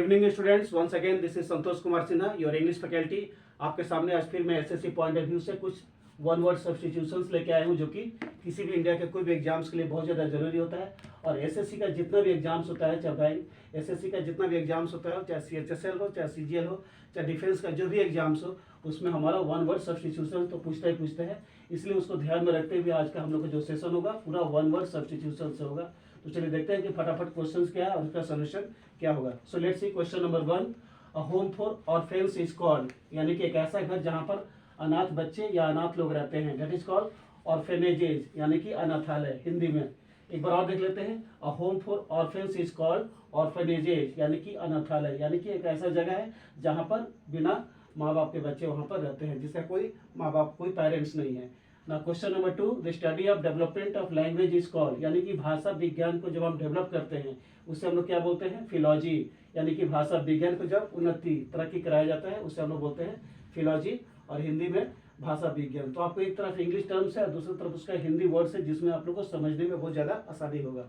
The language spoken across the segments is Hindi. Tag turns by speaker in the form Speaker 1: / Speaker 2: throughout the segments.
Speaker 1: Evening students, once again this is Santosh Kumar Sinha, your English faculty. आपके सामने आज फिर मैं एसएससी पॉइंट ऑफ व्यू से कुछ वन वर्ड सब्स्टिट्यूशंस लेके आया हूँ, जो कि किसी भी इंडिया के कोई भी एग्जाम्स के लिए बहुत ज़्यादा जरूरी होता है। और एसएससी का जितना भी एग्जाम्स होता है, चाहे बैंक एसएससी का जितना भी एग्जाम्स होता है, चाहे सीएचएसएल हो, चाहे सीजीएल हो, चाहे डिफेंस का जो भी एग्जाम्स हो, उसमें हमारा वन वर्ड सब्स्टिट्यूशन तो पूछता ही पूछता है। इसलिए उसको ध्यान में रखते हुए आज का हम लोग का जो सेशन होगा पूरा वन वर्ड सब्स्टिट्यूशन से होगा। तो चलिए देखते हैं कि फटाफट क्वेश्चन क्या है और उसका सोल्यूशन क्या होगा। So let's see question number 1। A home for orphans is called, यानी कि एक ऐसा घर जहां पर अनाथ बच्चे या अनाथ लोग रहते हैं, दैट इज कॉल्ड ऑर्फेनेजेज, यानी कि अनाथालय हिंदी में। एक बार और देख लेते हैं। A home for orphans is called orphanages, यानी कि अनाथालय, यानी कि एक ऐसा जगह है जहां पर बिना माँ बाप के बच्चे वहां पर रहते हैं, जिसका कोई माँ बाप, कोई पेरेंट्स नहीं है। ना question number 2, the study of development of language is called, यानी कि भाषा विज्ञान को जब हम डेवलप करते हैं उससे हम लोग क्या बोलते हैं, फिलॉजी, यानी कि भाषा विज्ञान को जब उन्नति तरक्की कराया जाता है उससे हम लोग बोलते हैं फिलॉजी, और हिंदी में भाषा विज्ञान। तो आपको एक तरफ इंग्लिश टर्म्स है और दूसरी तरफ उसका हिंदी वर्ड्स है, जिसमें आप लोग को समझने में बहुत ज्यादा आसानी होगा।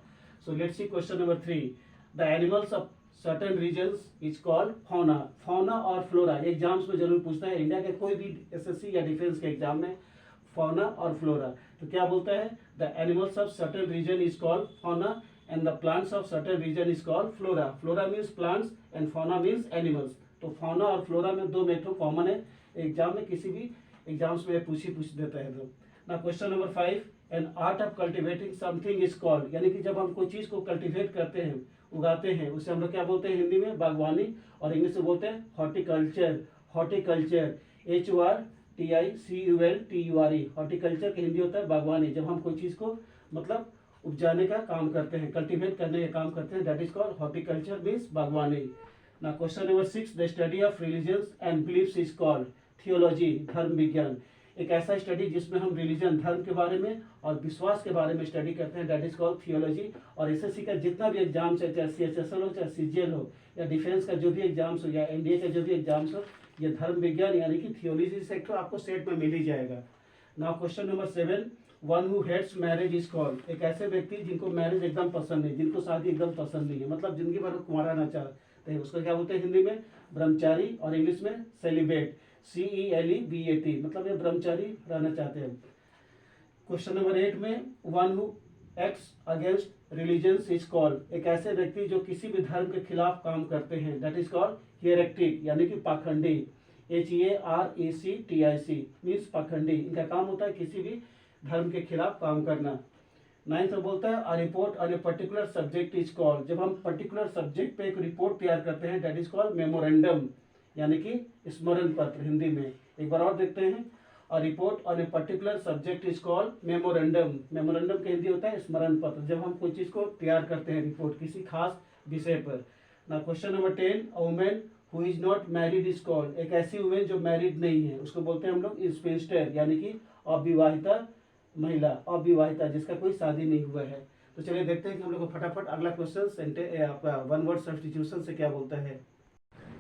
Speaker 1: So let's see question number 3, the animals of certain regions is called fauna. Fauna और फ्लोरा एग्जाम्स में जरूर पूछता है, इंडिया के कोई भी एसएससी या डिफेंस के एग्जाम में फौना और फ्लोरा। तो क्या बोलता है, the animals of certain region is called fauna and the plants of certain region is called flora. Flora means plants and fauna means animals. तो फौना और फ्लोरा में दो मेथड कॉमन है, एग्जाम में किसी भी एग्जाम्स में पूछ देता है। तो ना question number 5, an art of cultivating something is called, यानी कि जब हम कोई चीज को कल्टिवेट करते हैं, उगाते हैं, उसे हम लोग क्या बोलते हैं हिंदी में, बागवानी, और इंग्लिश में बोलते हैं हॉर्टिकल्चर। हॉर्टिकल्चर HORTICULTURE, हॉर्टिकल्चर की हिंदी होता है बागवानी। जब हम कोई चीज को मतलब उपजाने का काम करते हैं, कल्टीवेट करने का काम करते हैं, that is called horticulture means बागवानी। ना question number 6, the study of religions and beliefs is called theology, धर्म विज्ञान। एक ऐसा स्टडी जिसमें हम रिलीजन, धर्म के बारे में और विश्वास के बारे में स्टडी करते हैं, दैट इज कॉल्ड थियोलॉजी। और एसएससी का जितना भी एग्जाम्स है, चाहे सीएचएसएल हो, चाहे सीजीएल हो, या डिफेंस का जो भी एग्जाम्स हो, या एनडीए का जो भी एग्जाम्स हो, ये धर्म विज्ञान यानी कि थियोलॉजी सेक्टर आपको सेट में मिल ही जाएगा। Now question number 7, one who hates marriage is called, एक ऐसे व्यक्ति जिनको मैरिज एकदम पसंद नहीं, जिनको शादी एकदम पसंद नहीं है, मतलब जिंदगी भर कुंवारा रहना चाहते हैं, उसको क्या बोलते हैं हिंदी में, ब्रह्मचारी, और इंग्लिश में सेलिब्रेट, CELEBAT, मतलब ये ब्रह्मचारी रहना चाहते हैं। क्वेश्चन नंबर 8 में, one who acts against religions is called, एक ऐसे व्यक्ति जो किसी भी धर्म के खिलाफ काम करते हैं, दैट इज कॉल्ड हेरेटिक, यानी कि पाखंडी। HERECTIC मीन्स पाखंडी। इनका काम होता है किसी भी धर्म के खिलाफ काम करना। 9th में बोलता है, a report on a particular subject is called, जब हम पर्टिकुलर सब्जेक्ट पे एक रिपोर्ट तैयार करते हैं, दैट इज कॉल्ड मेमोरेंडम, यानी कि स्मरण पत्र हिंदी में। एक बार और देखते हैं, a report on a particular subject is called memorandum. Memorandum का हिंदी होता है स्मरण पत्र, जब हम कोई चीज को तैयार करते हैं, रिपोर्ट किसी खास विषय पर। ना question number 10, a women who is not married is called, एक ऐसी वुमेन जो मैरिड नहीं है उसको बोलते हैं हम लोग स्पिंस्टर, यानी कि अविवाहिता महिला, अविवाहिता जिसका कोई शादी नहीं हुआ है। तो चलिए देखते हैं कि हम लोग को फटाफट अगला क्वेश्चन आपका वन वर्ड सब्स्टिट्यूशन से क्या बोलता है।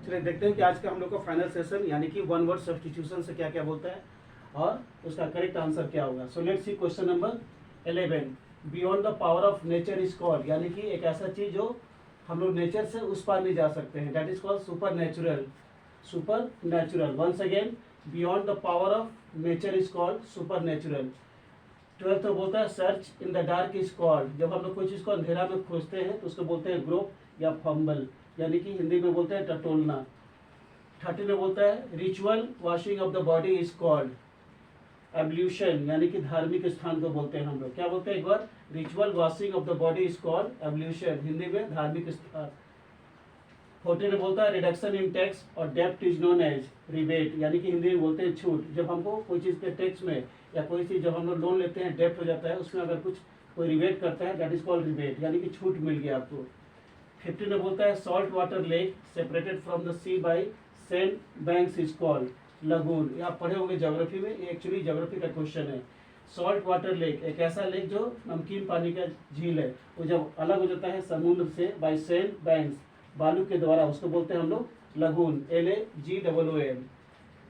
Speaker 1: चलिए देखते हैं कि आज का हम लोग का फाइनल सेशन यानी कि वन वर्ड सब्स्टिट्यूशन से क्या क्या बोलता है और उसका करेक्ट आंसर क्या होगा। So let's see question number 11, beyond the power of nature is called, यानी कि एक ऐसा चीज जो हम लोग नेचर से उस पार नहीं जा सकते हैं, that is called supernatural. Supernatural, once again, beyond the power of nature is called supernatural. 12th में बोलता है, search in the dark is called, जब हम लोग कोई चीज को अंधेरा में खोजते हैं तो उसको बोलते हैं ग्रोप या फंबल, यानी कि हिंदी में बोलते हैं टटोलना। 13 में बोलता है, ritual washing of the body is called ablution, यानी कि धार्मिक स्थान को बोलते हैं हम लोग, क्या बोलते हैं एक बार, ritual washing of the body is called ablution, Hindi में धार्मिक स्थान। 14 में बोलता है, रिडक्शन इन टैक्स और डेप्ट इज नोन एज रिबेट, यानी कि हिंदी में बोलते हैं छूट। जब हमको कोई चीज़ के टैक्स में या कोई चीज़ जब हम लोग लोन लेते हैं, डेप्ट हो जाता है, उसमें अगर कुछ कोई रिबेट करता है, दैट इज कॉल्ड रिबेट, यानी कि छूट मिल गया आपको। 15 में बोलता है, salt water lake separated from the sea by sand banks is called lagoon. ये आप पढ़े होंगे ज्योग्राफी में, ये एक्चुअली ज्योग्राफी का क्वेश्चन है। सॉल्ट वाटर लेक, एक ऐसा लेक जो नमकीन पानी का झील है, वो जब अलग हो जाता है समुद्र से बाई सैंड बैंक्स, बालू के द्वारा, उसको बोलते हैं हम लोग लगून, LAGOON।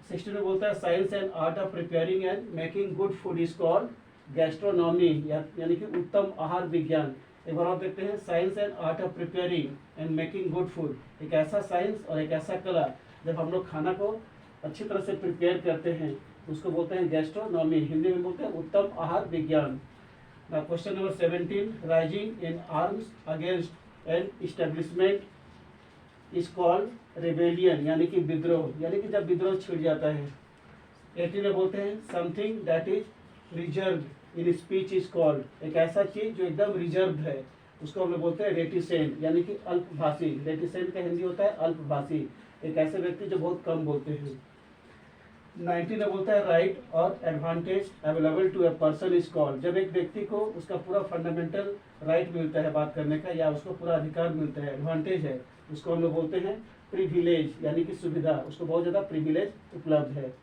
Speaker 1: 16 में बोलता है, science and art of preparing and making good food is called gastronomy, यानी कि उत्तम आहार विज्ञान, एक बार और देखते हैं, science and art of preparing and making good food. एक ऐसा साइंस और एक ऐसा कला जब हम लोग खाना को अच्छी तरह से प्रिपेयर करते हैं उसको बोलते हैं गैस्ट्रोनॉमी, हिंदी में बोलते हैं उत्तम आहार विज्ञान। Question number 17, rising in arms against an establishment is called rebellion, यानी कि विद्रोह, यानी कि जब विद्रोह छिड़ जाता है। 18 में बोलते हैं something that is reserve in speech is called, एक ऐसा चीज जो एकदम रिजर्व है उसको हम लोग बोलते हैं रेटिसेंट, यानी कि अल्पभाषी। रेटिसेंट का हिंदी होता है अल्पभाषी, एक ऐसे व्यक्ति जो बहुत कम बोलते हैं। 19 में बोलता है राइट और advantage available to a person is called, जब एक व्यक्ति को उसका पूरा फंडामेंटल राइट मिलता है बात करने का या उसको पूरा अधिकार मिलता है, एडवांटेज है, उसको हम लोग बोलते हैं प्रिविलेज, यानी कि सुविधा, उसको बहुत ज़्यादा प्रिविलेज उपलब्ध है।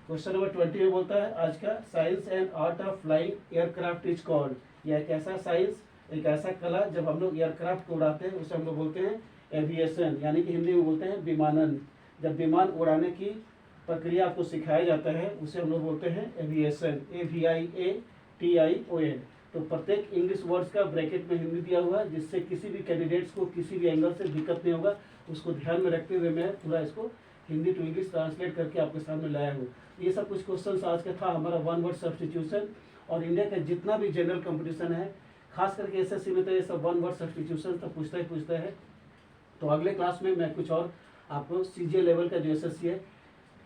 Speaker 1: क्वेश्चन नंबर 20 में बोलता है आज का, science and art of flying aircraft is called, यह एक ऐसा साइंस, एक ऐसा कला जब हम लोग एयरक्राफ्ट को उड़ाते हैं उसे हम लोग बोलते हैं एविएशन, यानी कि हिंदी में बोलते हैं विमानन। जब विमान उड़ाने की प्रक्रिया आपको सिखाया जाता है उसे हम लोग बोलते हैं एविएशन, AVIATION। तो प्रत्येक इंग्लिश वर्ड्स का ब्रैकेट में हिंदी दिया हुआ है जिससे किसी भी कैंडिडेट्स को किसी भी एंगल से दिक्कत नहीं होगा, उसको ध्यान में रखते हुए मैं पूरा इसको हिंदी टू इंग्लिश ट्रांसलेट करके आपके सामने लाया हूँ। ये सब कुछ क्वेश्चन आज का था हमारा वन वर्ड सब्स्टिट्यूशन, और इंडिया का जितना भी जनरल कंपटीशन है खास करके SSC में तो ये सब वन वर्ड सब्स्टिट्यूशन तो पूछता है। तो अगले क्लास में मैं कुछ और आपको CGL लेवल का जो SSC है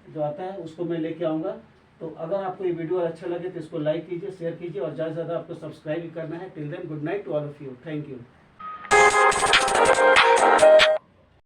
Speaker 1: जो आता है उसको मैं लेके आऊँगा। तो अगर आपको ये वीडियो अच्छा लगे तो इसको लाइक कीजिए, शेयर कीजिए और ज़्यादा से ज़्यादा आपको सब्सक्राइब भी करना है। Till then good night to all of you, thank you.